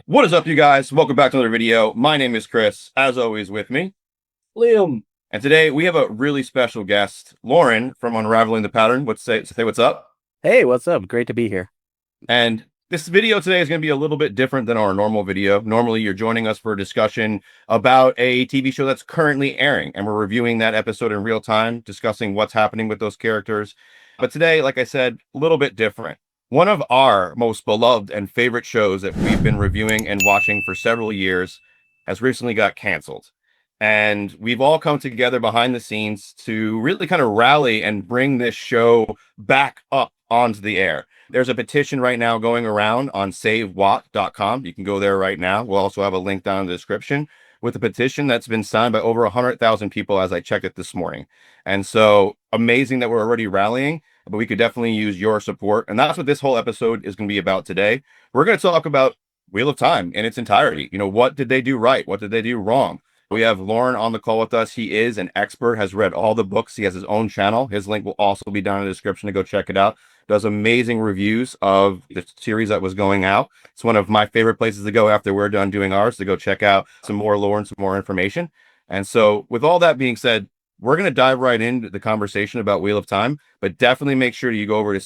What is up, you guys? Welcome back to another video. My name is Chris, as always with me. Liam. And today we have a really special guest, Lauren from Unraveling the Pattern. Say what's up. Hey, what's up? Great to be here. And this video today is going to be a little bit different than our normal video. Normally, you're joining us for a discussion about a TV show that's currently airing, and we're reviewing that episode in real time, discussing what's happening with those characters. But today, like I said, a little bit different. One of our most beloved and favorite shows that we've been reviewing and watching for several years has recently got canceled. And we've all come together behind the scenes to really kind of rally and bring this show back up onto the air. There's a petition right now going around on savewatt.com. You can go there right now. We'll also have a link down in the description with a petition that's been signed by over 100,000 people as I checked it this morning. And so amazing that we're already rallying, but we could definitely use your support. And that's what this whole episode is going to be about today. We're going to talk about Wheel of Time in its entirety. You know, what did they do right? What did they do wrong? We have Lauren on the call with us. He is an expert, has read all the books. He has his own channel. His link will also be down in the description to go check it out. Does amazing reviews of the series that was going out. It's one of my favorite places to go after we're done doing ours, to go check out some more lore and some more information. And so with all that being said, we're going to dive right into the conversation about Wheel of Time, but definitely make sure you go over to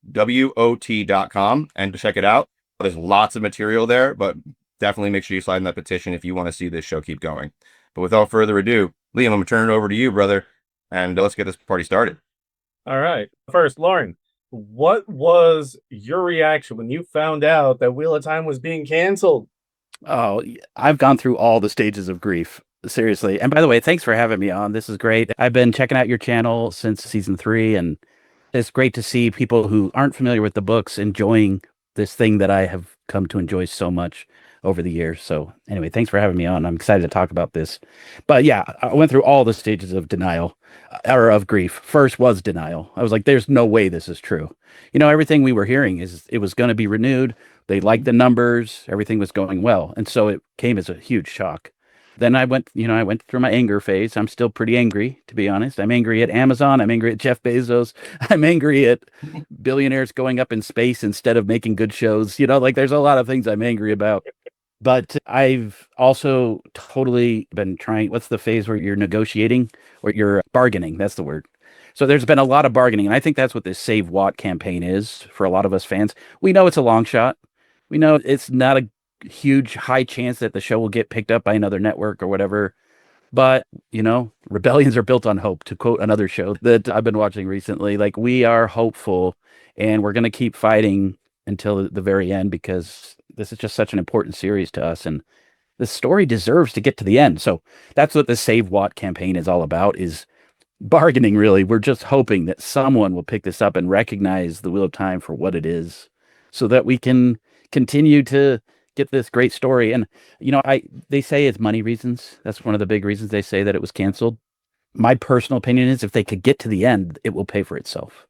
savewot.com and check it out. There's lots of material there, but definitely make sure you slide in that petition if you want to see this show keep going. But without further ado, Liam, I'm going to turn it over to you, brother, and let's get this party started. All right. First, Lauren, what was your reaction when you found out that Wheel of Time was being canceled? Oh, I've gone through all the stages of grief. Seriously. And by the way, thanks for having me on. This is great. I've been checking out your channel since season 3, and it's great to see people who aren't familiar with the books enjoying this thing that I have come to enjoy so much over the years. So, anyway, thanks for having me on. I'm excited to talk about this. But yeah, I went through all the stages of denial or of grief. First was denial. I was like, there's no way this is true. You know, everything we were hearing is it was going to be renewed. They liked the numbers, everything was going well. And so it came as a huge shock. Then I went through my anger phase. I'm still pretty angry, to be honest. I'm angry at Amazon. I'm angry at Jeff Bezos. I'm angry at billionaires going up in space instead of making good shows. You know, like there's a lot of things I'm angry about. But I've also totally been trying. What's the phase where you're negotiating or you're bargaining? That's the word. So there's been a lot of bargaining. And I think that's what this Save Watt campaign is for a lot of us fans. We know it's a long shot. We know it's not a huge high chance that the show will get picked up by another network or whatever. But, you know, rebellions are built on hope, to quote another show that I've been watching recently. Like, we are hopeful and we're going to keep fighting until the very end because this is just such an important series to us. And the story deserves to get to the end. So that's what the Save Watt campaign is all about, is bargaining, really. We're just hoping that someone will pick this up and recognize the Wheel of Time for what it is so that we can continue to get this great story. And I they say it's money reasons. That's one of the big reasons they say that it was canceled. My personal opinion is if they could get to the end, it will pay for itself.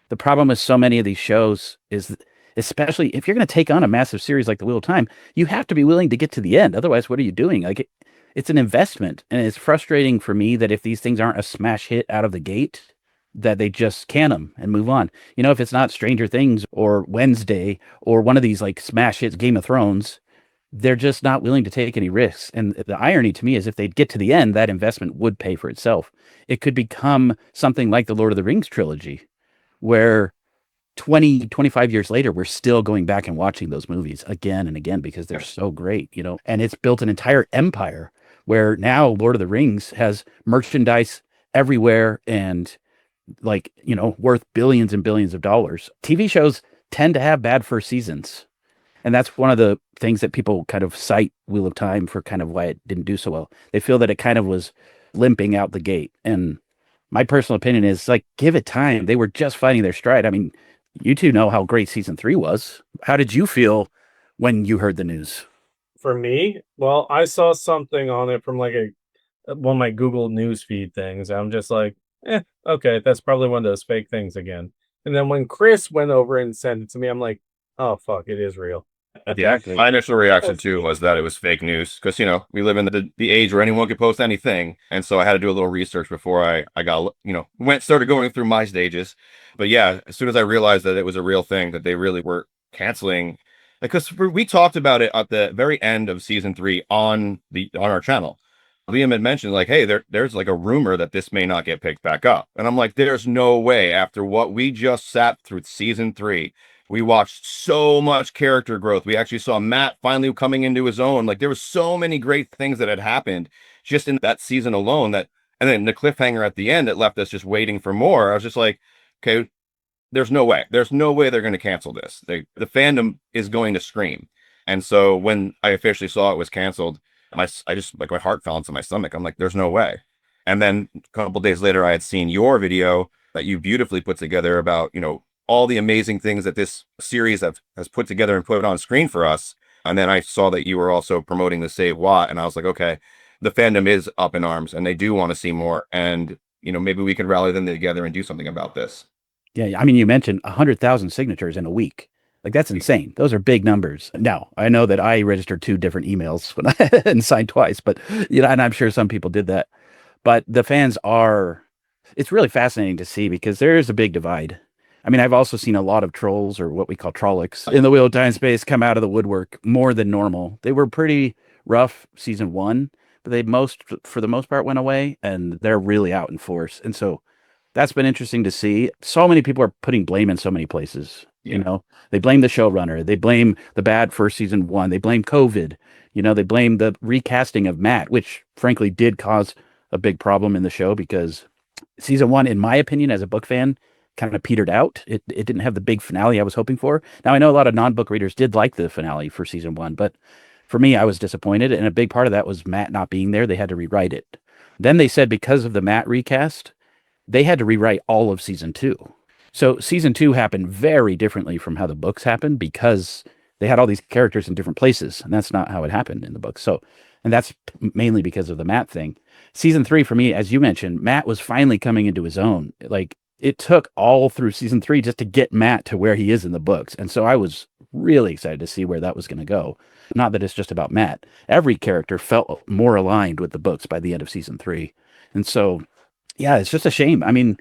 The problem with so many of these shows is especially if you're going to take on a massive series like The Wheel of Time, you have to be willing to get to the end. Otherwise, what are you doing? It's an investment, and it's frustrating for me that if these things aren't a smash hit out of the gate, that they just can them and move on. You know, if it's not Stranger Things or Wednesday or one of these like smash hits, Game of Thrones, they're just not willing to take any risks. And the irony to me is if they'd get to the end, that investment would pay for itself. It could become something like the Lord of the Rings trilogy, where 20, 25 years later, we're still going back and watching those movies again and again because they're so great, you know, and it's built an entire empire where now Lord of the Rings has merchandise everywhere and like, you know, worth billions and billions of dollars. TV shows tend to have bad first seasons. And that's one of the things that people kind of cite Wheel of Time for, kind of why it didn't do so well. They feel that it kind of was limping out the gate. And my personal opinion is like, give it time. They were just finding their stride. I mean, you two know how great season 3 was. How did you feel when you heard the news? For me, well, I saw something on it from like one of my Google newsfeed things. I'm just like, okay, that's probably one of those fake things again. And then when Chris went over and sent it to me, I'm like, oh fuck, it is real. Yeah, Exactly. my initial reaction too was that it was fake news because we live in the age where anyone could post anything, and so I had to do a little research before I got started going through my stages. But yeah, as soon as I realized that it was a real thing, that they really were canceling because we talked about it at the very end of season 3 on our channel. Liam had mentioned like, hey, there's like a rumor that this may not get picked back up, and I'm like, there's no way. After what we just sat through season 3, we watched so much character growth. We actually saw Matt finally coming into his own. Like there was so many great things that had happened just in that season alone. That and then the cliffhanger at the end that left us just waiting for more. I was just like, okay, there's no way. There's no way they're going to cancel this. The fandom is going to scream. And so when I officially saw it was canceled, I just like my heart fell into my stomach. I'm like, there's no way. And then a couple days later, I had seen your video that you beautifully put together about, all the amazing things that this series has put together and put on screen for us. And then I saw that you were also promoting the Save Watt, and I was like, okay, the fandom is up in arms and they do want to see more. And, maybe we can rally them together and do something about this. Yeah, I mean, you mentioned 100,000 signatures in a week. Like that's insane. Those are big numbers. Now, I know that I registered 2 different emails when and signed twice, but and I'm sure some people did that. But the fans are, it's really fascinating to see because there is a big divide. I mean, I've also seen a lot of trolls or what we call trollics in the Wheel of Time space come out of the woodwork more than normal. They were pretty rough season 1, but for the most part, went away, and they're really out in force. And so that's been interesting to see. So many people are putting blame in so many places. Yeah. They blame the showrunner. They blame the bad first season 1. They blame COVID. They blame the recasting of Matt, which frankly did cause a big problem in the show because season 1, in my opinion, as a book fan, kind of petered out. It didn't have the big finale I was hoping for. Now, I know a lot of non-book readers did like the finale for season 1, but for me, I was disappointed. And a big part of that was Matt not being there. They had to rewrite it. Then they said because of the Matt recast, they had to rewrite all of season 2. So season 2 happened very differently from how the books happened because they had all these characters in different places, and that's not how it happened in the book. So, and that's mainly because of the Matt thing. Season 3, for me, as you mentioned, Matt was finally coming into his own. Like it took all through season 3 just to get Matt to where he is in the books. And so I was really excited to see where that was going to go. Not that it's just about Matt. Every character felt more aligned with the books by the end of season 3. And so yeah, it's just a shame. I mean,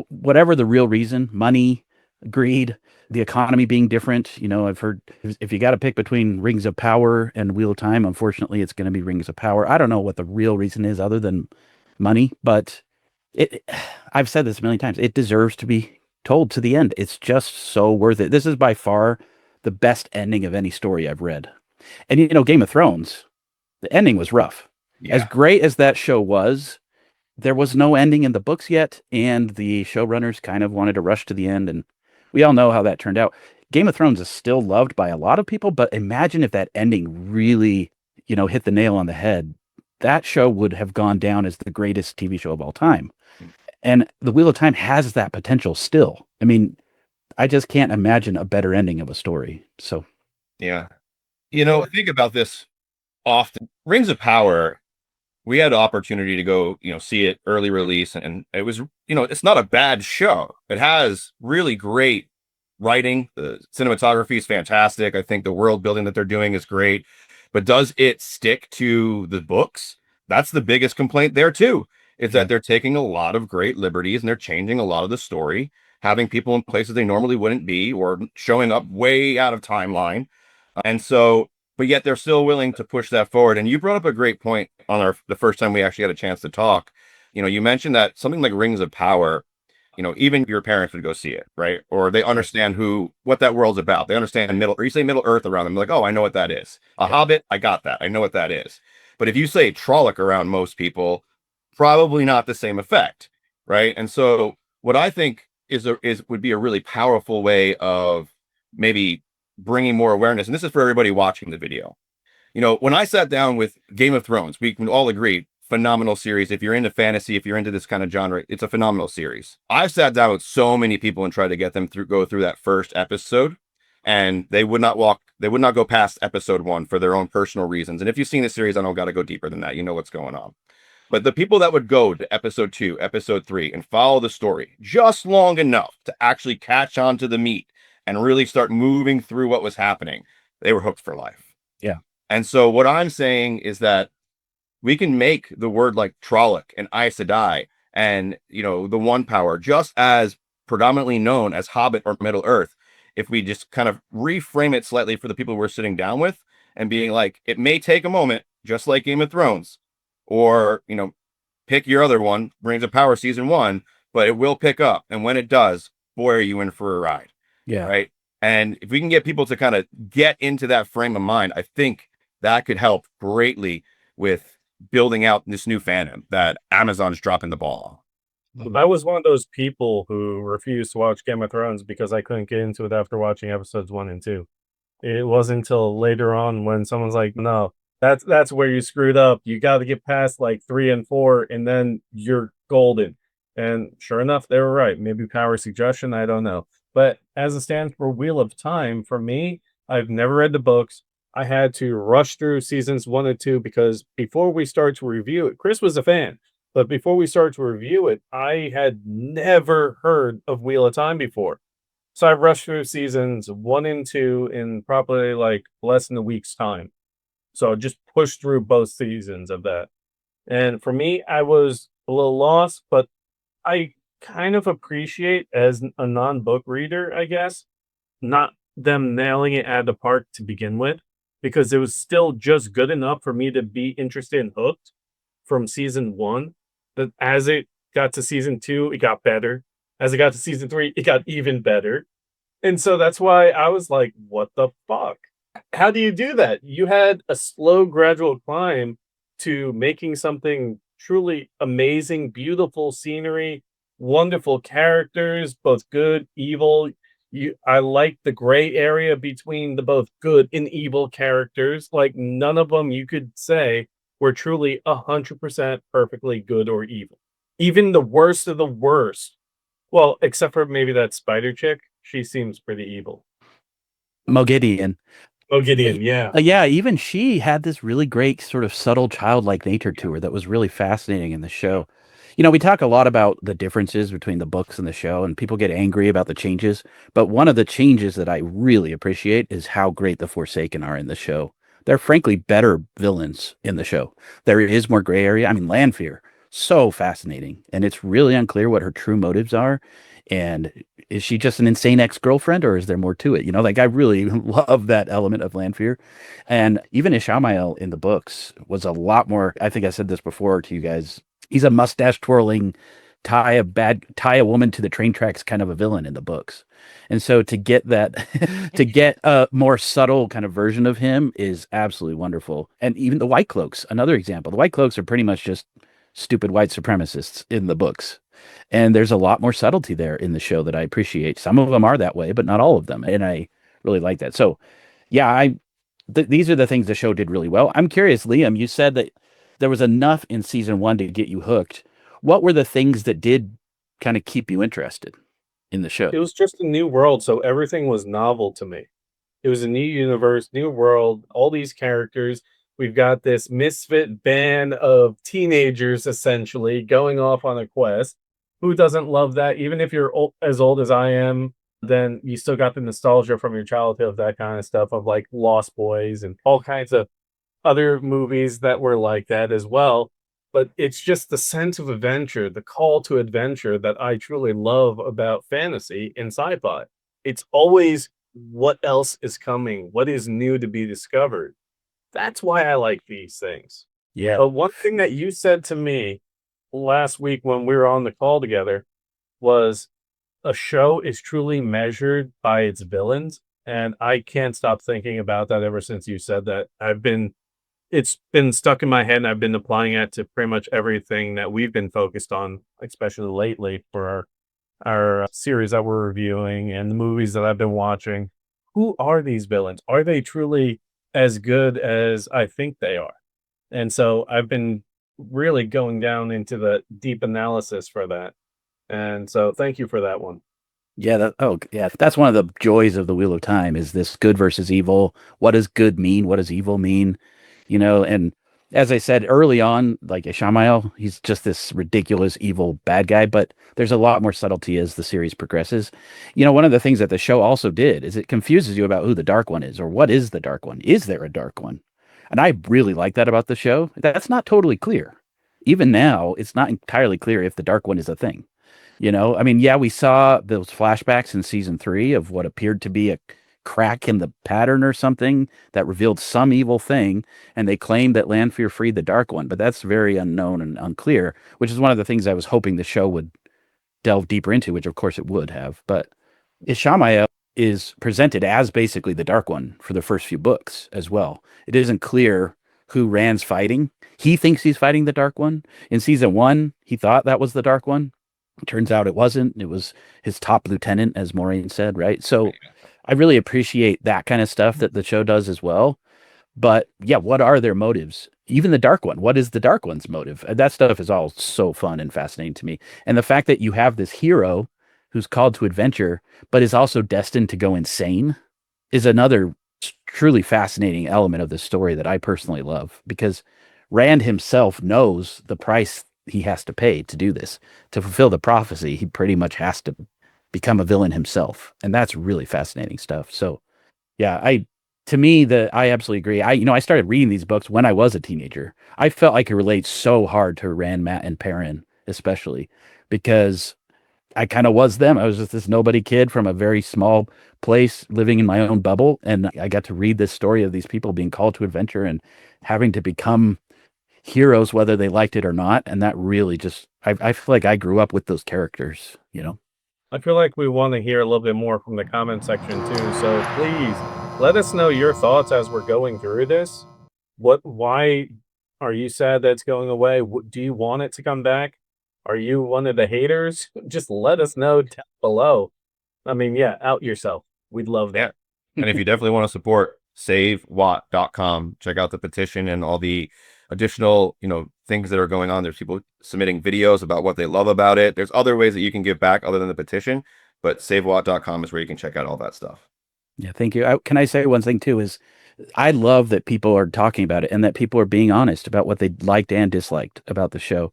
whatever the real reason, money, greed, the economy being different, I've heard if you got to pick between Rings of Power and Wheel of Time, unfortunately, it's going to be Rings of Power. I don't know what the real reason is other than money, but I've said this a million times. It deserves to be told to the end. It's just so worth it. This is by far the best ending of any story I've read. And, Game of Thrones, the ending was rough. Yeah. As great as that show was, there was no ending in the books yet, and the showrunners kind of wanted to rush to the end, and we all know how that turned out. Game of Thrones is still loved by a lot of people, but imagine if that ending really, hit the nail on the head. That show would have gone down as the greatest TV show of all time. And The Wheel of Time has that potential still. I mean, I just can't imagine a better ending of a story. So, Yeah. I think about this often. Rings of Power, we had the opportunity to go, see it early release, and it was, it's not a bad show. It has really great writing. The cinematography is fantastic. I think the world building that they're doing is great. But does it stick to the books? That's the biggest complaint there too, is that they're taking a lot of great liberties and they're changing a lot of the story, having people in places they normally wouldn't be, or showing up way out of timeline. And so, but yet they're still willing to push that forward. And you brought up a great point on the first time we actually had a chance to talk. You mentioned that something like Rings of Power, even your parents would go see it, right? Or they understand what that world's about. They understand or you say Middle Earth around them, like, oh, I know what that is. A Hobbit, I got that. I know what that is. But if you say Trolloc around most people, probably not the same effect, right? And so what I think would be a really powerful way of maybe bringing more awareness, and this is for everybody watching the video. When I sat down with Game of Thrones, we can all agree, phenomenal series. If you're into fantasy, if you're into this kind of genre, it's a phenomenal series. I've sat down with so many people and tried to get them go through that first episode, and they would not go past episode 1 for their own personal reasons. And if you've seen the series, I don't got to go deeper than that. You know what's going on. But the people that would go to episode 2, episode 3, and follow the story just long enough to actually catch on to the meat and really start moving through what was happening, they were hooked for life. yeah. And so what I'm saying is that we can make the word like Trolloc and Aes Sedai and, the One Power just as predominantly known as Hobbit or Middle Earth if we just kind of reframe it slightly for the people we're sitting down with and being like, it may take a moment, just like Game of Thrones, or, pick your other one, Rings of Power season 1, but it will pick up. And when it does, boy, are you in for a ride. Yeah. Right. And if we can get people to kind of get into that frame of mind, I think that could help greatly with building out this new fandom that Amazon's dropping the ball. I was one of those people who refused to watch Game of Thrones because I couldn't get into it after watching episodes 1 and 2. It wasn't until later on when someone's like, "No, that's where you screwed up. You got to get past like 3 and 4, and then you're golden." And sure enough, they were right. Maybe power suggestion, I don't know. But as it stands for Wheel of Time, for me, I've never read the books. I had to rush through seasons 1 and 2 because before we start to review it, Chris was a fan. But before we start to review it, I had never heard of Wheel of Time before. So I rushed through seasons 1 and 2 in probably like less than a week's time. So I just pushed through both seasons of that. And for me, I was a little lost, but I kind of appreciate as a non-book reader, I guess, not them nailing it out of the park to begin with, because it was still just good enough for me to be interested and hooked from season 1. That as it got to season 2, it got better. As it got to season 3, it got even better. And so that's why I was like, what the fuck? How do you do that? You had a slow, gradual climb to making something truly amazing, beautiful scenery, wonderful characters, both good, evil. I like the gray area between the both good and evil characters. Like none of them you could say were truly 100% perfectly good or evil. Even the worst of the worst. Well, except for maybe that spider chick. She seems pretty evil. Mogideon. Oh, Gideon, yeah. Yeah, even she had this really great sort of subtle childlike nature to her that was really fascinating in the show. We talk a lot about the differences between the books and the show, and people get angry about the changes. But one of the changes that I really appreciate is how great the Forsaken are in the show. They're frankly better villains in the show. There is more gray area. I mean, Lanfear, so fascinating. And it's really unclear what her true motives are. And is she just an insane ex-girlfriend, or is there more to it? Like I really love that element of Lanfear. And even Ishamael in the books was a lot more, I think I said this before to you guys. He's a mustache twirling, tie a woman to the train tracks kind of a villain in the books. And so to get that, to get a more subtle kind of version of him is absolutely wonderful. And even the White Cloaks, another example. The White Cloaks are pretty much just stupid white supremacists in the books. And there's a lot more subtlety there in the show that I appreciate. Some of them are that way, but not all of them. And I really like that. So yeah, these are the things the show did really well. I'm curious, Liam, you said that there was enough in season 1 to get you hooked. What were the things that did kind of keep you interested in the show? It was just a new world, so everything was novel to me. It was a new universe, new world, all these characters. We've got this misfit band of teenagers essentially going off on a quest. Who doesn't love that? Even if you're as old as I am, then you still got the nostalgia from your childhood of that kind of stuff, of like Lost Boys and all kinds of other movies that were like that as well. But it's just the sense of adventure, the call to adventure that I truly love about fantasy and sci-fi. It's always what else is coming, what is new to be discovered. That's why I like these things. Yeah. But one thing that you said to me last week when we were on the call together was a show is truly measured by its villains. And I can't stop thinking about that ever since you said that. It's been stuck in my head, and I've been applying it to pretty much everything that we've been focused on, especially lately for our series that we're reviewing and the movies that I've been watching. Who are these villains? Are they truly as good as I think they are? And so I've been really going down into the deep analysis for that. And so thank you for that one. Yeah, that's one of the joys of the Wheel of Time is this good versus evil. What does good mean? What does evil mean? And as I said early on, like Ishamael, he's just this ridiculous evil bad guy, but there's a lot more subtlety as the series progresses. One of the things that the show also did is it confuses you about who the Dark One is, or what is the Dark One? Is there a Dark One? And I really like that about the show. That's not totally clear. Even now, it's not entirely clear if the Dark One is a thing. You know, I mean, yeah, we saw those flashbacks in season 3 of what appeared to be a crack in the pattern or something that revealed some evil thing, and they claimed that Lanfear freed the Dark One, but that's very unknown and unclear, which is one of the things I was hoping the show would delve deeper into, which of course it would have. But Ishamael is presented as basically the Dark One for the first few books as well. It isn't clear who Rand's fighting. He thinks he's fighting the Dark One. In season 1, he thought that was the Dark One. Turns out it wasn't. It was his top lieutenant, as Moraine said, right? So I really appreciate that kind of stuff that the show does as well. But yeah, what are their motives? Even the Dark One, what is the Dark One's motive? That stuff is all so fun and fascinating to me. And the fact that you have this hero who's called to adventure, but is also destined to go insane is another truly fascinating element of the story that I personally love, because Rand himself knows the price he has to pay to do this. To fulfill the prophecy, he pretty much has to become a villain himself. And that's really fascinating stuff. So yeah, I absolutely agree. I started reading these books when I was a teenager. I felt I could relate so hard to Rand, Matt, and Perrin, especially because I kind of was them. I was just this nobody kid from a very small place living in my own bubble. And I got to read this story of these people being called to adventure and having to become heroes, whether they liked it or not. And that really just, I feel like I grew up with those characters, you know? I feel like we want to hear a little bit more from the comment section too. So please let us know your thoughts as we're going through this. Why are you sad that it's going away? Do you want it to come back? Are you one of the haters? Just let us know down below. I mean, yeah, out yourself. We'd love that. And if you definitely want to support, savewatt.com. Check out the petition and all the additional, things that are going on. There's people submitting videos about what they love about it. There's other ways that you can give back other than the petition, but savewatt.com is where you can check out all that stuff. Yeah, thank you. Can I say one thing too is I love that people are talking about it and that people are being honest about what they liked and disliked about the show.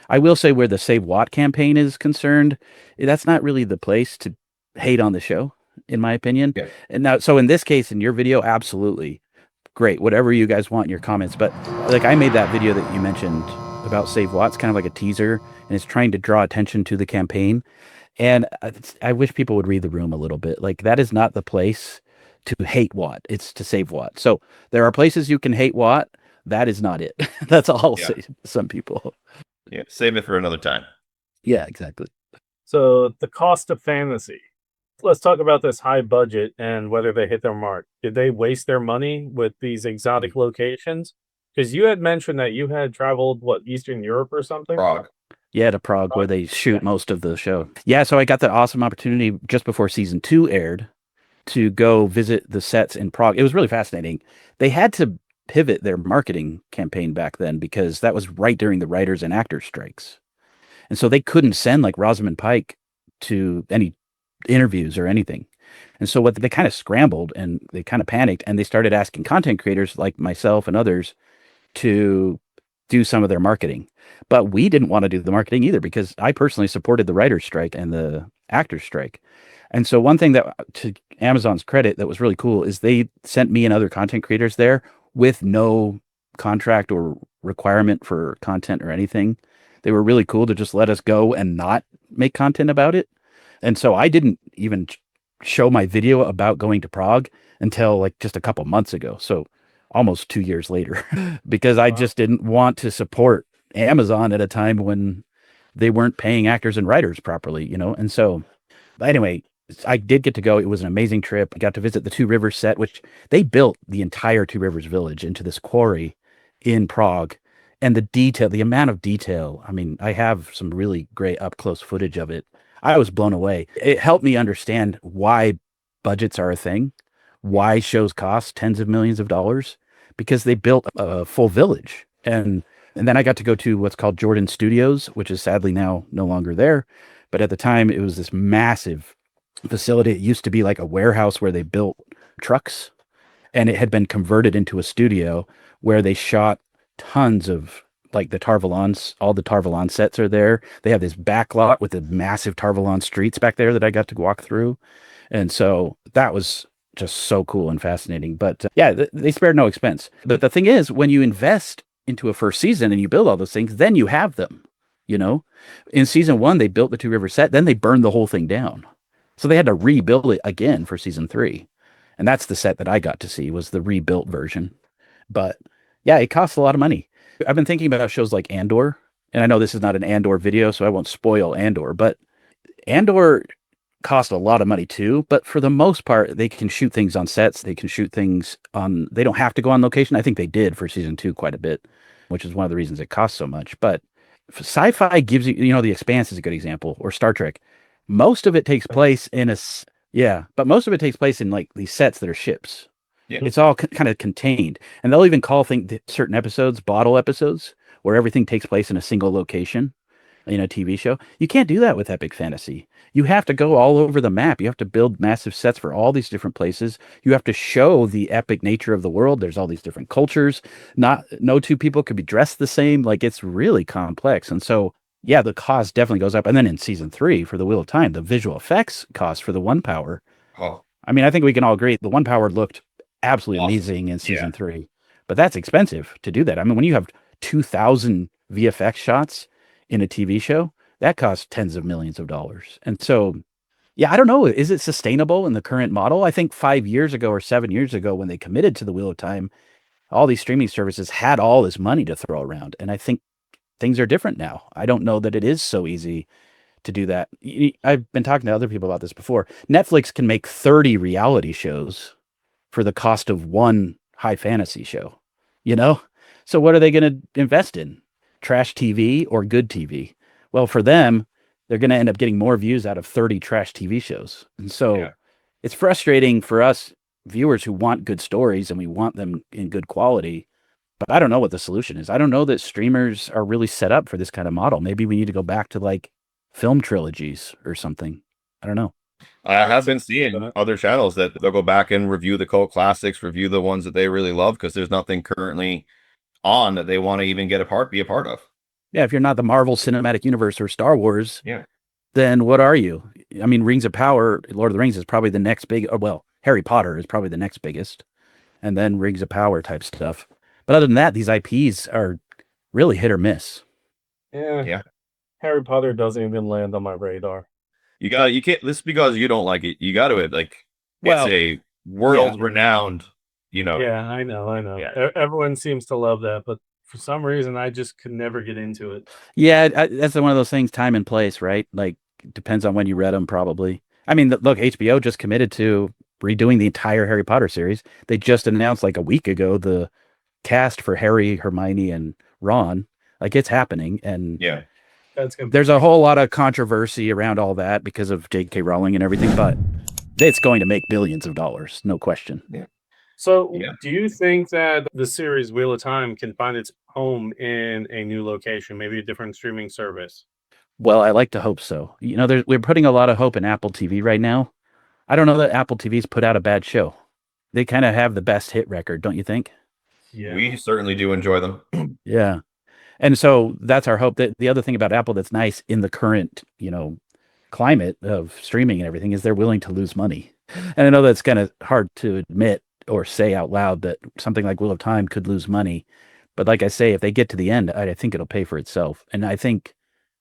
I will say where the Save Watt campaign is concerned, that's not really the place to hate on the show, in my opinion. Yeah. And now, so in this case, in your video, absolutely great. Whatever you guys want in your comments. But like I made that video that you mentioned about Save Watt. It's kind of like a teaser and it's trying to draw attention to the campaign. And I wish people would read the room a little bit. Like that is not the place to hate Watt. It's to save Watt. So there are places you can hate Watt. That is not it. That's all I'll say to some people. Yeah, save it for another time. Yeah, exactly. So the cost of fantasy. Let's talk about this high budget and whether they hit their mark. Did they waste their money with these exotic locations? Because you had mentioned that you had traveled, Eastern Europe or something? Prague. Yeah, to Prague, where they shoot most of the show. Yeah, so I got the awesome opportunity just before season 2 aired to go visit the sets in Prague. It was really fascinating. They had to pivot their marketing campaign back then because that was right during the writers and actors strikes. And so they couldn't send like Rosamund Pike to any interviews or anything. And so what they kind of scrambled and they kind of panicked and they started asking content creators like myself and others to do some of their marketing. But we didn't want to do the marketing either because I personally supported the writer's strike and the actors strike. And so one thing that, to Amazon's credit, that was really cool is they sent me and other content creators there with no contract or requirement for content or anything. They were really cool to just let us go and not make content about it. And so I didn't even show my video about going to Prague until like just a couple months ago. So almost 2 years later, because I just didn't want to support Amazon at a time when they weren't paying actors and writers properly, And so anyway, I did get to go. It was an amazing trip. I got to visit the Two Rivers set, which they built the entire Two Rivers village into this quarry in Prague. And the amount of detail, I mean, I have some really great up close footage of it. I was blown away. It helped me understand why budgets are a thing, why shows cost tens of millions of dollars, because they built a full village. And then I got to go to what's called Jordan Studios, which is sadly now no longer there. But at the time, it was this massive facility. It used to be like a warehouse where they built trucks, and it had been converted into a studio where they shot tons of like the Tarvalons. All the Tarvalon sets are there. They have this back lot with the massive Tarvalon streets back there that I got to walk through. And so that was just so cool and fascinating. But they spared no expense. But the thing is, when you invest into a first season and you build all those things, then you have them. you know? In season 1, they built the Two Rivers set, then they burned the whole thing down. So they had to rebuild it again for season 3. And that's the set that I got to see, was the rebuilt version. But yeah, it costs a lot of money. I've been thinking about shows like Andor, and I know this is not an Andor video, so I won't spoil Andor, but Andor cost a lot of money too, but for the most part, they can shoot things on sets. They can shoot things on, they don't have to go on location. I think they did for season 2 quite a bit, which is one of the reasons it costs so much. But sci-fi gives you, The Expanse is a good example, or Star Trek. Most of it takes place but most of it takes place in like these sets that are ships. Yeah. It's all kind of contained. And they'll even call certain episodes bottle episodes, where everything takes place in a single location in a TV show. You can't do that with epic fantasy. You have to go all over the map. You have to build massive sets for all these different places. You have to show the epic nature of the world. There's all these different cultures. No two people could be dressed the same. Like, it's really complex. And so, yeah, the cost definitely goes up. And then in season 3 for the Wheel of Time, the visual effects cost for the One Power. Oh, I mean, I think we can all agree the One Power looked absolutely awesome. amazing in season 3, but that's expensive to do that. I mean, when you have 2,000 VFX shots in a TV show, that costs tens of millions of dollars. And so, yeah, I don't know. Is it sustainable in the current model? I think 5 years ago or 7 years ago, when they committed to the Wheel of Time, all these streaming services had all this money to throw around. And I think things are different now. I don't know that it is so easy to do that. I've been talking to other people about this before. Netflix can make 30 reality shows for the cost of one high fantasy show, So what are they going to invest in? Trash TV or good TV? Well, for them, they're going to end up getting more views out of 30 trash TV shows. And so it's frustrating for us viewers who want good stories and we want them in good quality. But I don't know what the solution is. I don't know that streamers are really set up for this kind of model. Maybe we need to go back to like film trilogies or something. I don't know. I have been seeing other channels that they'll go back and review the cult classics, review the ones that they really love, because there's nothing currently on that they want to even be a part of. Yeah, if you're not the Marvel Cinematic Universe or Star Wars, Yeah, then what are you? I mean, Rings of Power, Lord of the Rings is probably the next big, Harry Potter is probably the next biggest, and then Rings of Power type stuff. But other than that, these IPs are really hit or miss. Yeah. Harry Potter doesn't even land on my radar. you can't. This is because you don't like it. You got to Well, it's a world renowned. Yeah, I know. Yeah. Everyone seems to love that, but for some reason, I just could never get into it. Yeah, that's one of those things, time and place, right? Like, depends on when you read them, probably. I mean, look, HBO just committed to redoing the entire Harry Potter series. They just announced like a week ago the cast for Harry, Hermione, and Ron. Like, it's happening, and Yeah. there's a whole lot of controversy around all that because of J.K. Rowling and everything, but it's going to make billions of dollars, no question. Yeah. So, do you think that the series Wheel of Time can find its home in a new location, maybe a different streaming service? Well, I like to hope so. We're putting a lot of hope in Apple TV right now. I don't know that Apple TV's put out a bad show. They kind of have the best hit record, don't you think? Yeah. We certainly do enjoy them. Yeah. And so that's our hope. That the other thing about Apple that's nice in the current, climate of streaming and everything is they're willing to lose money. And I know that's kind of hard to admit or say out loud that something like Wheel of Time could lose money. But like I say, if they get to the end, I think it'll pay for itself. And I think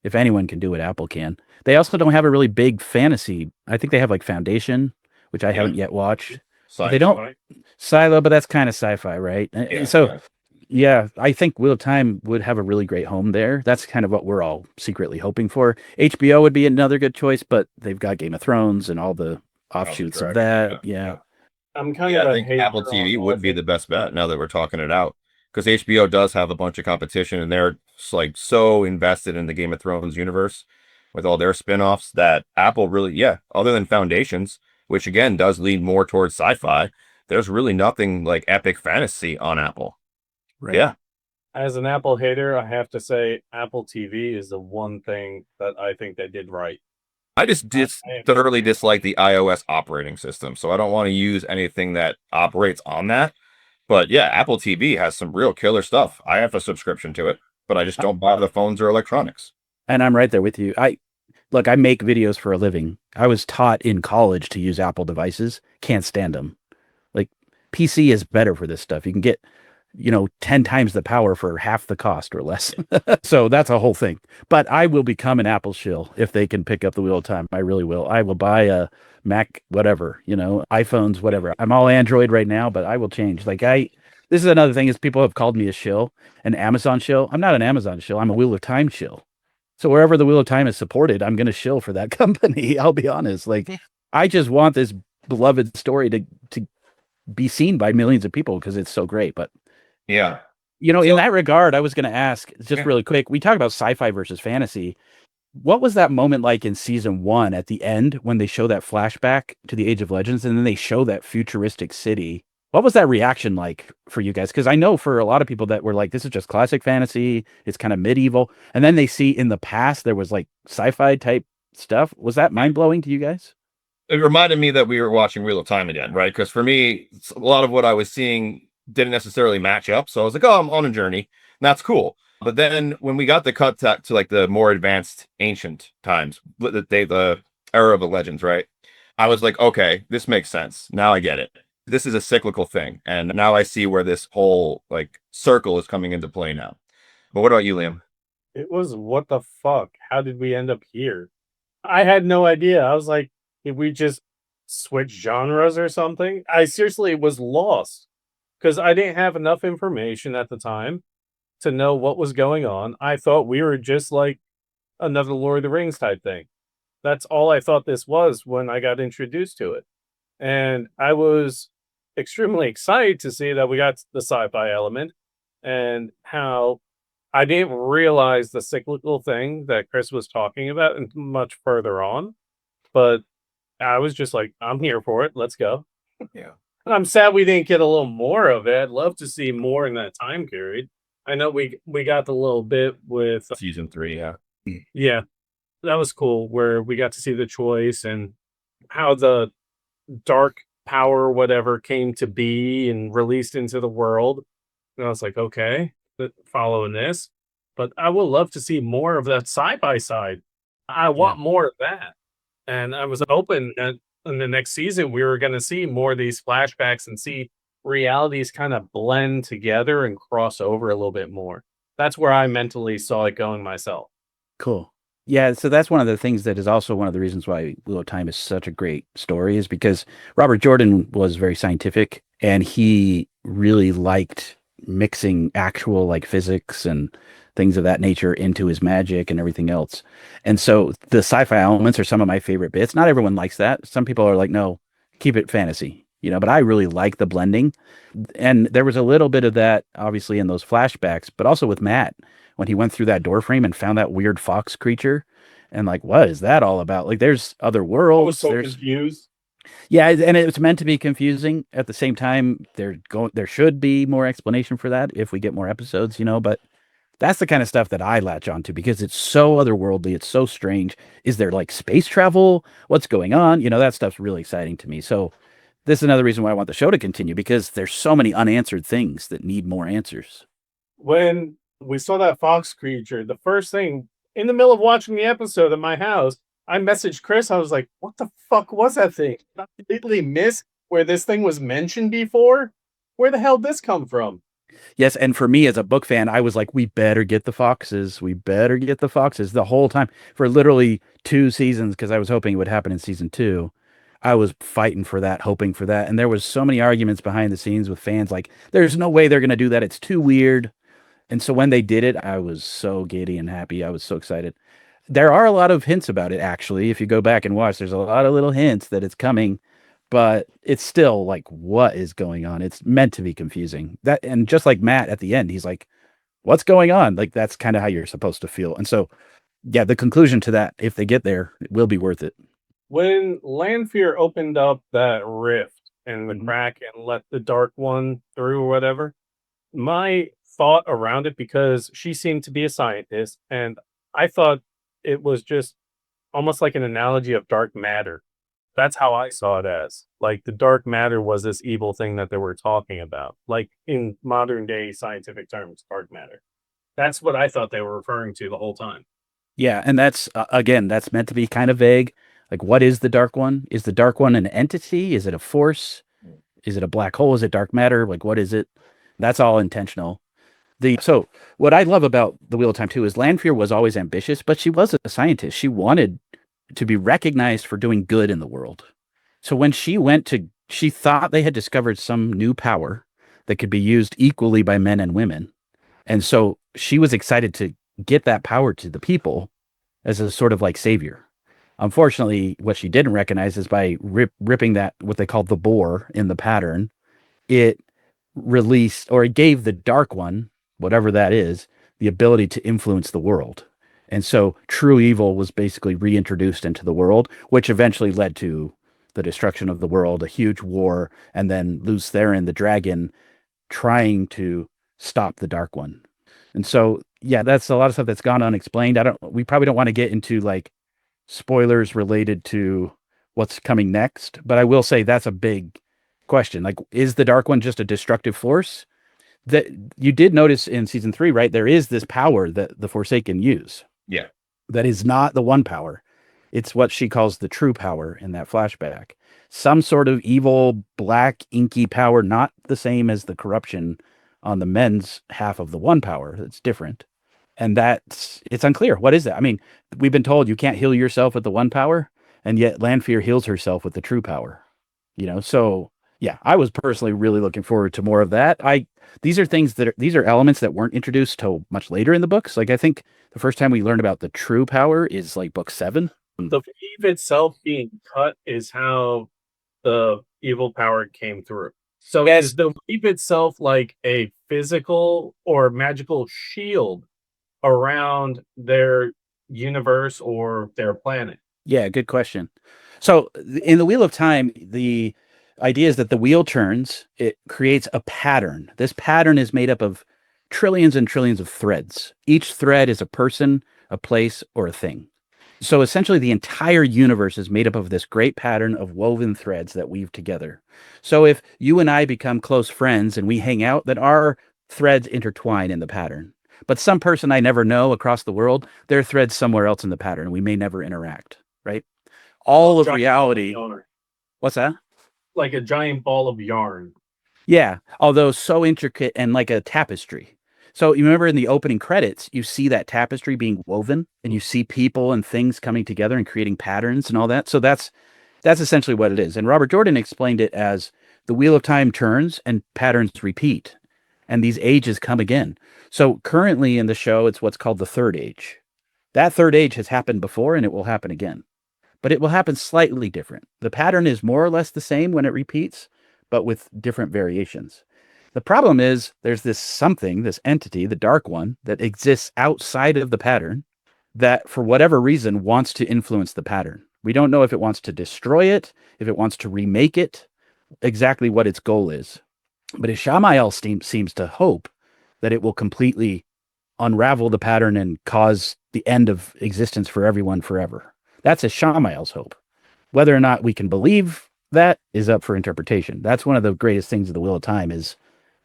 if anyone can do it, Apple can. They also don't have a really big fantasy. I think they have like Foundation, which I haven't yet watched. They don't Silo, but that's kind of sci-fi, right? And so, I think Wheel of Time would have a really great home there. That's kind of what we're all secretly hoping for. HBO would be another good choice, but they've got Game of Thrones and all the offshoots of that. Yeah. I'm kind of I think Apple TV would be the best bet now that we're talking it out, because HBO does have a bunch of competition and they're like so invested in the Game of Thrones universe with all their spin-offs that Apple really, other than Foundations, which again does lean more towards sci-fi, there's really nothing like epic fantasy on Apple. Right. Yeah. As an Apple hater, I have to say Apple TV is the one thing that I think they did right. I just thoroughly dislike the iOS operating system, so I don't want to use anything that operates on that. But yeah, Apple TV has some real killer stuff. I have a subscription to it, but I just don't buy the phones or electronics. And I'm right there with you. I make videos for a living. I was taught in college to use Apple devices. Can't stand them. Like, PC is better for this stuff. You can get 10 times the power for half the cost or less. So that's a whole thing. But I will become an Apple shill if they can pick up the Wheel of Time. I really will. I will buy a Mac, whatever, iPhones, whatever. I'm all Android right now, but I will change. This is another thing is people have called me a shill, an Amazon shill. I'm not an Amazon shill. I'm a Wheel of Time shill. So wherever the Wheel of Time is supported, I'm going to shill for that company. I'll be honest. I just want this beloved story to be seen by millions of people because it's so great. But Yeah. in that regard, I was going to ask just really quick. We talk about sci-fi versus fantasy. What was that moment like in season 1 at the end when they show that flashback to the Age of Legends and then they show that futuristic city? What was that reaction like for you guys? Because I know for a lot of people that were like, this is just classic fantasy. It's kind of medieval. And then they see in the past, there was like sci-fi type stuff. Was that mind blowing to you guys? It reminded me that we were watching Wheel of Time again, right? Because for me, a lot of what I was seeing didn't necessarily match up. So I was like, oh, I'm on a journey. And that's cool. But then when we got the cut to like the more advanced ancient times, the era of the legends, right? I was like, okay, this makes sense. Now I get it. This is a cyclical thing. And now I see where this whole like circle is coming into play now. But what about you, Liam? It was what the fuck? How did we end up here? I had no idea. I was like, did we just switch genres or something? I seriously was lost because I didn't have enough information at the time to know what was going on. I thought we were just like another Lord of the Rings type thing. That's all I thought this was when I got introduced to it. And I was extremely excited to see that we got the sci-fi element and how I didn't realize the cyclical thing that Chris was talking about and much further on. But I was just like, I'm here for it. Let's go. Yeah. I'm sad we didn't get a little more of it. I'd love to see more in that time period. I know we got the little bit with Season 3, yeah. yeah, that was cool where we got to see the choice and how the dark power whatever came to be and released into the world. And I was like, okay, following this. But I would love to see more of that sci-fi side. I want more of that. And I was hoping that in the next season we were going to see more of these flashbacks and see realities kind of blend together and cross over a little bit more. That's where I mentally saw it going myself. Cool. Yeah, so that's one of the things that is also one of the reasons why Wheel of Time is such a great story is because Robert Jordan was very scientific and he really liked mixing actual like physics and things of that nature into his magic and everything else. And so the sci-fi elements are some of my favorite bits. Not everyone likes that. Some people are like, no, keep it fantasy, but I really like the blending. And there was a little bit of that obviously in those flashbacks, but also with Matt when he went through that door frame and found that weird fox creature and like, what is that all about? Like there's other worlds. I was so there's confused. Yeah, and it's meant to be confusing. At the same time, there should be more explanation for that if we get more episodes, but that's the kind of stuff that I latch onto because it's so otherworldly, it's so strange. Is there like space travel? What's going on? That stuff's really exciting to me. So this is another reason why I want the show to continue because there's so many unanswered things that need more answers. When we saw that fox creature, the first thing in the middle of watching the episode at my house, I messaged Chris. I was like, what the fuck was that thing? I completely missed where this thing was mentioned before. Where the hell did this come from? Yes, and for me as a book fan, I was like, we better get the foxes. We better get the foxes the whole time for literally 2 seasons because I was hoping it would happen in season 2. I was fighting for that, hoping for that. And there was so many arguments behind the scenes with fans like, there's no way they're going to do that. It's too weird. And so when they did it, I was so giddy and happy. I was so excited. There are a lot of hints about it, actually. If you go back and watch, there's a lot of little hints that it's coming, but it's still like, what is going on? It's meant to be confusing. And just like Matt at the end, he's like, what's going on? Like, that's kind of how you're supposed to feel. And so, yeah, the conclusion to that, if they get there, it will be worth it. When Lanfear opened up that rift and the crack and let the Dark One through or whatever, my thought around it, because she seemed to be a scientist, and I thought it was just almost like an analogy of dark matter. That's how I saw it as. Like the dark matter was this evil thing that they were talking about. Like in modern day scientific terms, dark matter. That's what I thought they were referring to the whole time. Yeah, and that's again, that's meant to be kind of vague. Like, what is the Dark One? Is the Dark One an entity? Is it a force? Is it a black hole? Is it dark matter? Like, what is it? That's all intentional. So what I love about the Wheel of Time too is Lanfear was always ambitious, but she was a scientist. She wanted to be recognized for doing good in the world. So when she thought they had discovered some new power that could be used equally by men and women. And so she was excited to get that power to the people as a sort of like savior. Unfortunately, what she didn't recognize is by ripping that, what they call the bore in the pattern, it released, or it gave the Dark One, whatever that is, the ability to influence the world. And so true evil was basically reintroduced into the world, which eventually led to the destruction of the world, a huge war, and then Lews Therin, the dragon, trying to stop the Dark One. And so, yeah, that's a lot of stuff that's gone unexplained. We probably don't want to get into like spoilers related to what's coming next, but I will say that's a big question. Like, is the Dark One just a destructive force? That you did notice in season 3, right? There is this power that the Forsaken use. Yeah. That is not the one power. It's what she calls the true power in that flashback. Some sort of evil, black, inky power, not the same as the corruption on the men's half of the one power. That's different. And it's unclear. What is that? I mean, we've been told you can't heal yourself with the one power, and yet Lanfear heals herself with the true power. So yeah, I was personally really looking forward to more of that. These are elements that weren't introduced till much later in the books. Like, I think the first time we learned about the true power is like book 7. The weave itself being cut is how the evil power came through. So is the weave itself like a physical or magical shield around their universe or their planet? Yeah, good question. So in the Wheel of Time, the idea is that the wheel turns, it creates a pattern. This pattern is made up of trillions and trillions of threads. Each thread is a person, a place, or a thing. So essentially the entire universe is made up of this great pattern of woven threads that weave together. So if you and I become close friends and we hang out, then our threads intertwine in the pattern. But some person I never know across the world, their threads somewhere else in the pattern. We may never interact, right? All of reality. What's that? Like a giant ball of yarn. Yeah, although so intricate and like a tapestry. So you remember in the opening credits, you see that tapestry being woven, and you see people and things coming together and creating patterns and all that. So that's essentially what it is. And Robert Jordan explained it as the Wheel of Time turns and patterns repeat, and these ages come again. So currently in the show, it's what's called the Third Age. That Third Age has happened before, and it will happen again. But it will happen slightly different. The pattern is more or less the same when it repeats, but with different variations. The problem is there's this entity, the Dark One, that exists outside of the pattern that, for whatever reason, wants to influence the pattern. We don't know if it wants to destroy it, if it wants to remake it, exactly what its goal is. But Ishamael seems to hope that it will completely unravel the pattern and cause the end of existence for everyone forever. That's Ishamael's hope. Whether or not we can believe that is up for interpretation. That's one of the greatest things of the Wheel of Time is,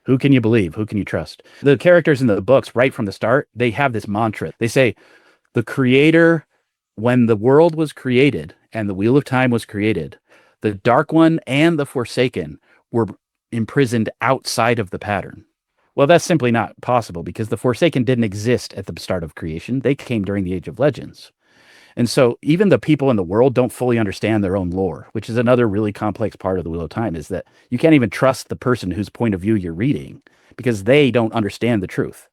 who can you believe? Who can you trust? The characters in the books, right from the start, they have this mantra. They say, the creator, when the world was created and the Wheel of Time was created, the Dark One and the Forsaken were imprisoned outside of the pattern. Well, that's simply not possible because the Forsaken didn't exist at the start of creation. They came during the Age of Legends. And so even the people in the world don't fully understand their own lore, which is another really complex part of the Wheel of Time, is that you can't even trust the person whose point of view you're reading because they don't understand the truth.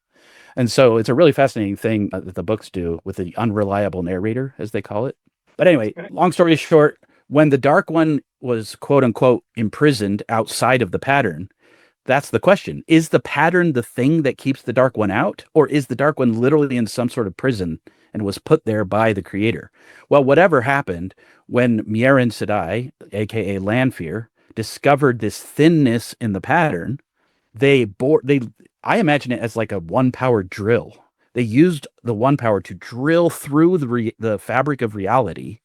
And so it's a really fascinating thing that the books do with the unreliable narrator, as they call it. But anyway, long story short, when the Dark One was quote unquote imprisoned outside of the pattern, that's the question. Is the pattern the thing that keeps the Dark One out? Or is the Dark One literally in some sort of prison and was put there by the creator? Well, whatever happened, when Mierin Sedai, aka Lanfear, discovered this thinness in the pattern, I imagine it as like a one-power drill. They used the one power to drill through the fabric of reality,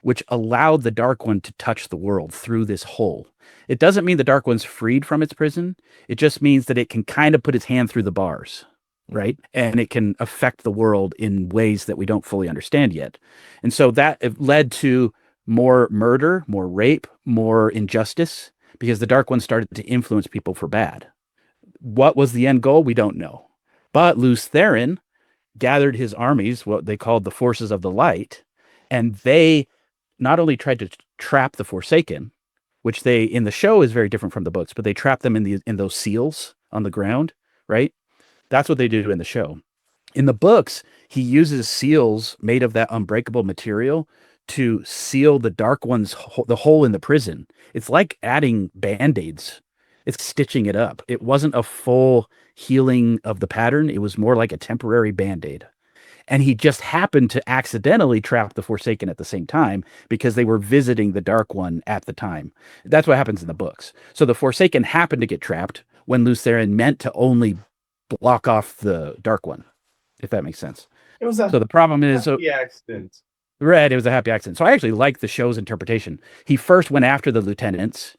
which allowed the Dark One to touch the world through this hole. It doesn't mean the Dark One's freed from its prison. It just means that it can kind of put its hand through the bars, right? And it can affect the world in ways that we don't fully understand yet. And so that led to more murder, more rape, more injustice, because the Dark One started to influence people for bad. What was the end goal? We don't know. But Lews Therin gathered his armies, what they called the Forces of the Light, and they not only tried to trap the Forsaken, which they in the show is very different from the books, but they trap them in those seals on the ground, right? That's what they do in the show. In the books, he uses seals made of that unbreakable material to seal the Dark One's the hole in the prison. It's like adding band-aids. It's stitching it up. It wasn't a full healing of the pattern. It was more like a temporary band-aid. And he just happened to accidentally trap the Forsaken at the same time because they were visiting the Dark One at the time. That's what happens in the books. So the Forsaken happened to get trapped when Lews Therin meant to only block off the Dark One, if that makes sense. It was So the problem is, happy accident. right, it was a happy accident. So I actually like the show's interpretation. He first went after the lieutenants.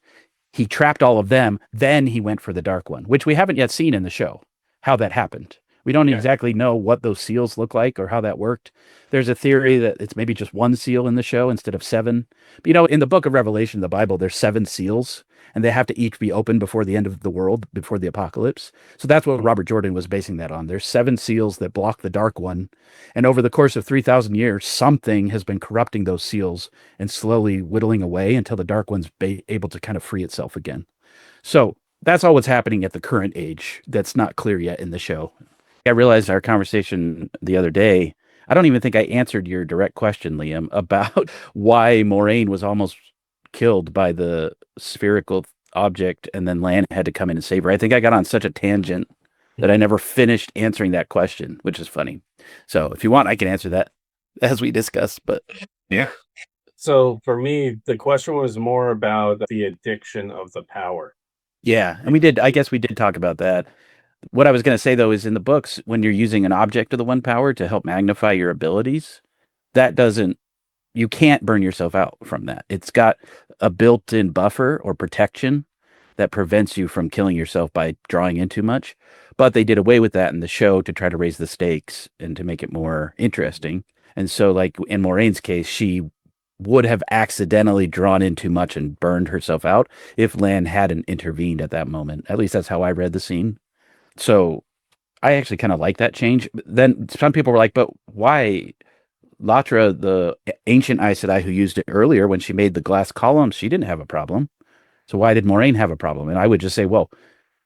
He trapped all of them. Then he went for the Dark One, which we haven't yet seen in the show, how that happened. We don't exactly know what those seals look like or how that worked. There's a theory that it's maybe just one seal in the show instead of 7. But, you know, in the book of Revelation, the Bible, there's 7 seals, and they have to each be opened before the end of the world, before the apocalypse. So that's what Robert Jordan was basing that on. There's 7 seals that block the Dark One. And over the course of 3,000 years, something has been corrupting those seals and slowly whittling away until the Dark One's able to kind of free itself again. So that's all what's happening at the current age. That's not clear yet in the show. I realized our conversation the other day, I don't even think I answered your direct question, Liam, about why Moraine was almost killed by the spherical object and then Lan had to come in and save her. I think I got on such a tangent that I never finished answering that question, which is funny. So if you want, I can answer that as we discussed, but Yeah. So for me, the question was more about the addiction of the power. yeah, and I guess we did talk about that. What I was going to say, though, is in the books, when you're using an object of the one power to help magnify your abilities, you can't burn yourself out from that. It's got a built-in buffer or protection that prevents you from killing yourself by drawing in too much. But they did away with that in the show to try to raise the stakes and to make it more interesting. And so, like in Moraine's case, she would have accidentally drawn in too much and burned herself out if Lan hadn't intervened at that moment. At least that's how I read the scene. So I actually kind of like that change. Then some people were like, but why Latra, the ancient Aes Sedai who used it earlier when she made the glass columns, she didn't have a problem. So why did Moraine have a problem? And I would just say, well,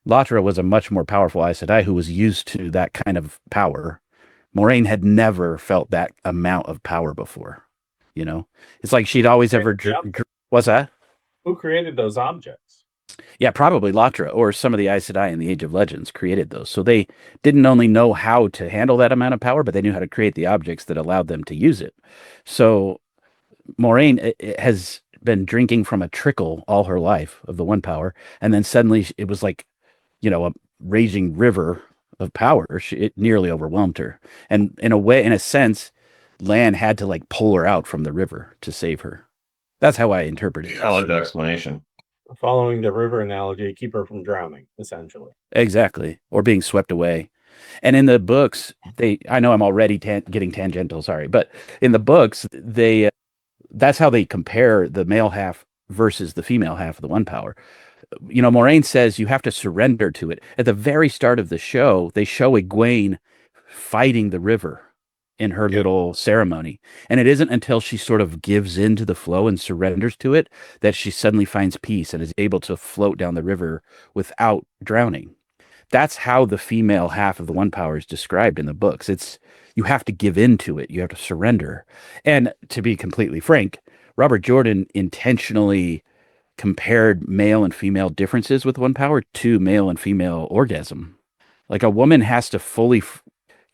Latra was a much more powerful Aes Sedai who was used to that kind of power. Moraine had never felt that amount of power before. You know, it's like she'd always ever. What's that? Who created those objects? Yeah, probably Latra or some of the Aes Sedai in the Age of Legends created those. So they didn't only know how to handle that amount of power, but they knew how to create the objects that allowed them to use it. So Moraine has been drinking from a trickle all her life of the one power. And then suddenly it was like, you know, a raging river of power. It nearly overwhelmed her. And in a sense, Lan had to like pull her out from the river to save her. That's how I interpret it. I like that explanation. Following the river analogy, keep her from drowning, essentially. Exactly. Or being swept away. And in the books, I know I'm already getting tangential, sorry, but in the books, that's how they compare the male half versus the female half of the one power. You know, Moraine says you have to surrender to it. At the very start of the show, they show Egwene fighting the river in her little ceremony. And it isn't until she sort of gives into the flow and surrenders to it that she suddenly finds peace and is able to float down the river without drowning. That's how the female half of the one power is described in the books. You have to give into it. You have to surrender. And to be completely frank, Robert Jordan intentionally compared male and female differences with one power to male and female orgasm. Like a woman has to fully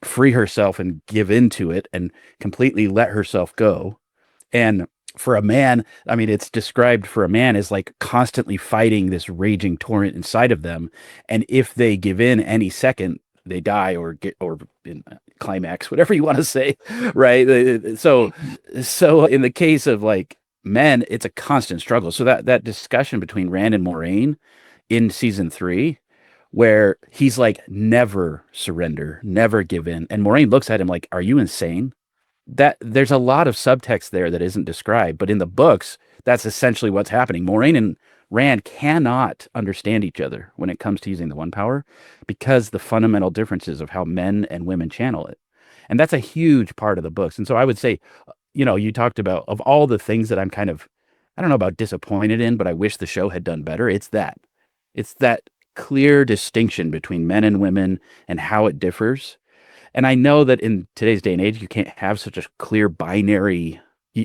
free herself and give into it and completely let herself go. And for a man, I mean, it's described for a man as like constantly fighting this raging torrent inside of them. And if they give in any second, they die or in climax, whatever you want to say. Right. So in the case of like men, it's a constant struggle. So that discussion between Rand and Moraine in season 3, where he's like, never surrender, never give in. And Moraine looks at him like, are you insane? That there's a lot of subtext there that isn't described, but in the books, that's essentially what's happening. Moraine and Rand cannot understand each other when it comes to using the one power because the fundamental differences of how men and women channel it. And that's a huge part of the books. And so I would say, you talked about of all the things that I'm kind of, I don't know about disappointed in, but I wish the show had done better. It's that. It's that clear distinction between men and women and how it differs. And I know that in today's day and age, you can't have such a clear binary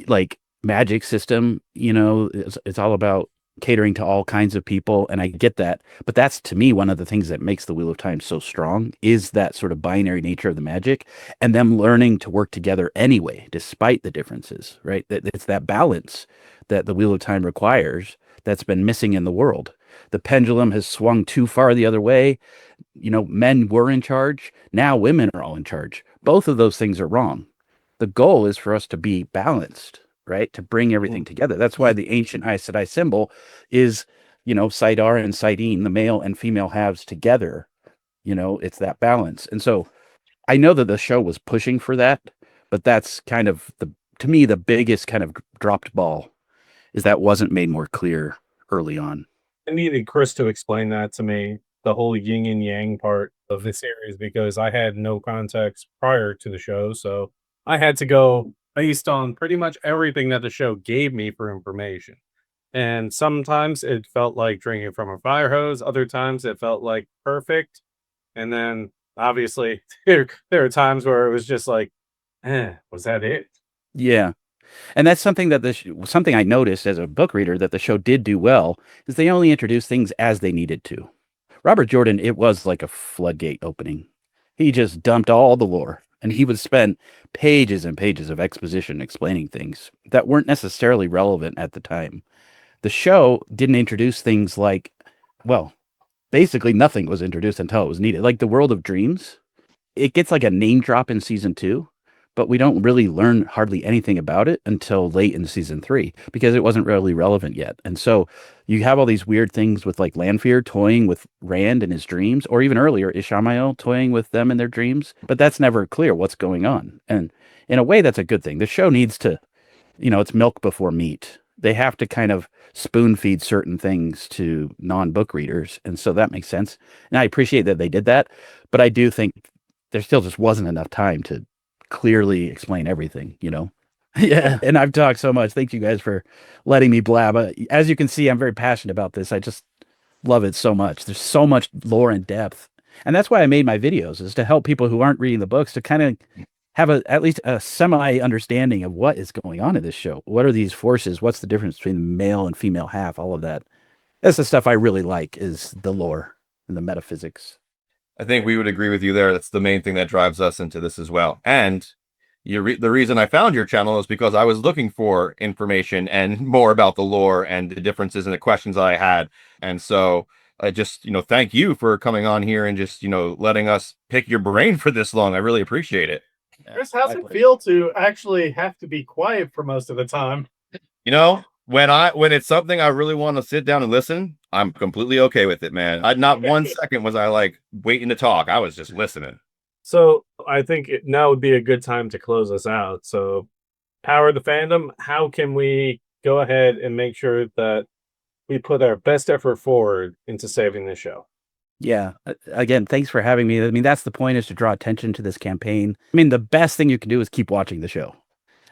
like magic system. It's all about catering to all kinds of people. And I get that. But that's to me one of the things that makes the Wheel of Time so strong is that sort of binary nature of the magic and them learning to work together anyway, despite the differences, right? It's that balance that the Wheel of Time requires that's been missing in the world. The pendulum has swung too far the other way. Men were in charge. Now women are all in charge. Both of those things are wrong. The goal is for us to be balanced, right? To bring everything together. That's why the ancient Aes Sedai symbol is, Saidar and Saidin, the male and female halves together. It's that balance. And so I know that the show was pushing for that, but that's kind of to me, the biggest kind of dropped ball is that wasn't made more clear early on. I needed Chris to explain that to me, the whole yin and yang part of the series, because I had no context prior to the show. So I had to go based on pretty much everything that the show gave me for information. And sometimes it felt like drinking from a fire hose. Other times it felt like perfect. And then obviously there are times where it was just like, was that it? Yeah. And that's something that something I noticed as a book reader that the show did do well is they only introduced things as they needed to. Robert Jordan, it was like a floodgate opening. He just dumped all the lore and he would spend pages and pages of exposition explaining things that weren't necessarily relevant at the time. The show didn't introduce things like, well, basically nothing was introduced until it was needed. Like the World of Dreams, it gets like a name drop in season 2. But we don't really learn hardly anything about it until late in season 3 because it wasn't really relevant yet. And so you have all these weird things with like Lanfear toying with Rand in his dreams, or even earlier, Ishamael toying with them in their dreams. But that's never clear what's going on. And in a way, that's a good thing. The show needs to, it's milk before meat. They have to kind of spoon feed certain things to non-book readers. And so that makes sense. And I appreciate that they did that. But I do think there still just wasn't enough time to clearly explain everything, Yeah. And I've talked so much. Thank you guys for letting me blab. As you can see, I'm very passionate about this. I just love it so much. There's so much lore and depth. And that's why I made my videos, is to help people who aren't reading the books to kind of have at least a semi understanding of what is going on in this show. What are these forces? What's the difference between the male and female half? All of that. That's the stuff I really like, is the lore and the metaphysics. I think we would agree with you there. That's the main thing that drives us into this as well. And the reason I found your channel is because I was looking for information and more about the lore and the differences and the questions I had. And so I just, thank you for coming on here and just, letting us pick your brain for this long. I really appreciate it. Chris, how's it feel to actually have to be quiet for most of the time? When it's something I really want to sit down and listen, I'm completely okay with it, man. Not 1 second was I like waiting to talk. I was just listening. So I think now would be a good time to close us out. So Power the Fandom, how can we go ahead and make sure that we put our best effort forward into saving the show? Yeah. Again, thanks for having me. I mean, that's the point, is to draw attention to this campaign. I mean, the best thing you can do is keep watching the show.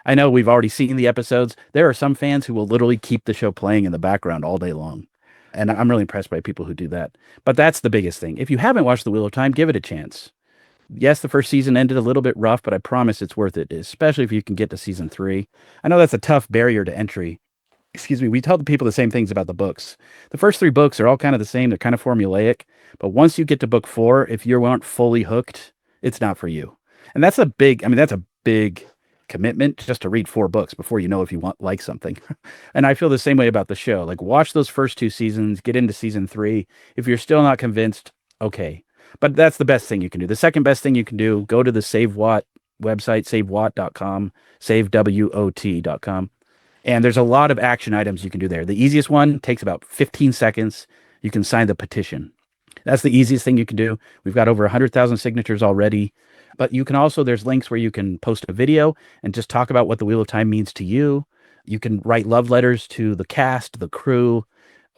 I know we've already seen the episodes. There are some fans who will literally keep the show playing in the background all day long. And I'm really impressed by people who do that. But that's the biggest thing. If you haven't watched The Wheel of Time, give it a chance. Yes, the first season ended a little bit rough, but I promise it's worth it, especially if you can get to season 3. I know that's a tough barrier to entry. Excuse me. We tell the people the same things about the books. The first 3 books are all kind of the same. They're kind of formulaic. But once you get to book 4, if you aren't fully hooked, it's not for you. And that's a big commitment just to read 4 books before you know if you like something. And I feel the same way about the show. Like, watch those first 2 seasons, get into season 3. If you're still not convinced, okay. But that's the best thing you can do. The second best thing you can do, go to the Save Watt website, savewatt.com, savewot.com. And there's a lot of action items you can do there. The easiest one takes about 15 seconds. You can sign the petition. That's the easiest thing you can do. We've got over 100,000 signatures already. But you can also, there's links where you can post a video and just talk about what the Wheel of Time means to you. You can write love letters to the cast, the crew.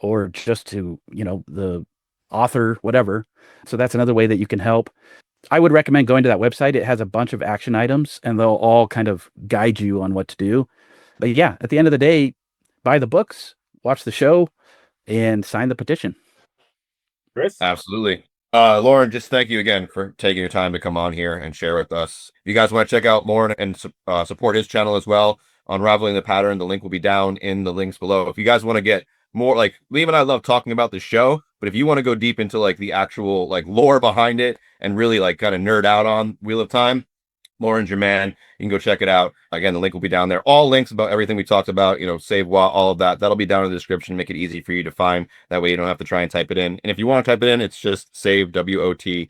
or just to, the author, whatever. So that's another way that you can help. I would recommend going to that website. It has a bunch of action items and they'll all kind of guide you on what to do. But yeah, at the end of the day, buy the books, watch the show, and sign the petition. Chris? Absolutely. Lauren, just thank you again for taking your time to come on here and share with us. If you guys want to check out Lauren and support his channel as well, Unraveling the Pattern, the link will be down in the links below. If you guys want to get more, like, Liam and I love talking about the show, but if you want to go deep into like the actual like lore behind it and really like kind of nerd out on Wheel of Time, Lauren's your man. You can go check it out. Again, the link will be down there. All links about everything we talked about, save what, all of that. That'll be down in the description. Make it easy for you to find. That way you don't have to try and type it in. And if you want to type it in, it's just savewot.com.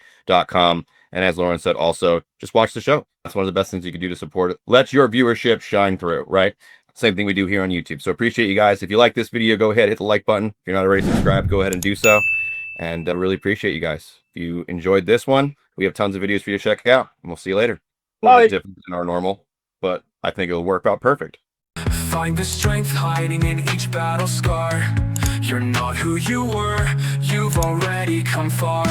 And as Lauren said, also just watch the show. That's one of the best things you can do to support it. Let your viewership shine through, right? Same thing we do here on YouTube. So appreciate you guys. If you like this video, go ahead, hit the like button. If you're not already subscribed, go ahead and do so. And I really appreciate you guys. If you enjoyed this one, we have tons of videos for you to check out. And we'll see you later. A little bit different than our normal, but I think it'll work out perfect. Find the strength hiding in each battle scar. You're not who you were, you've already come far.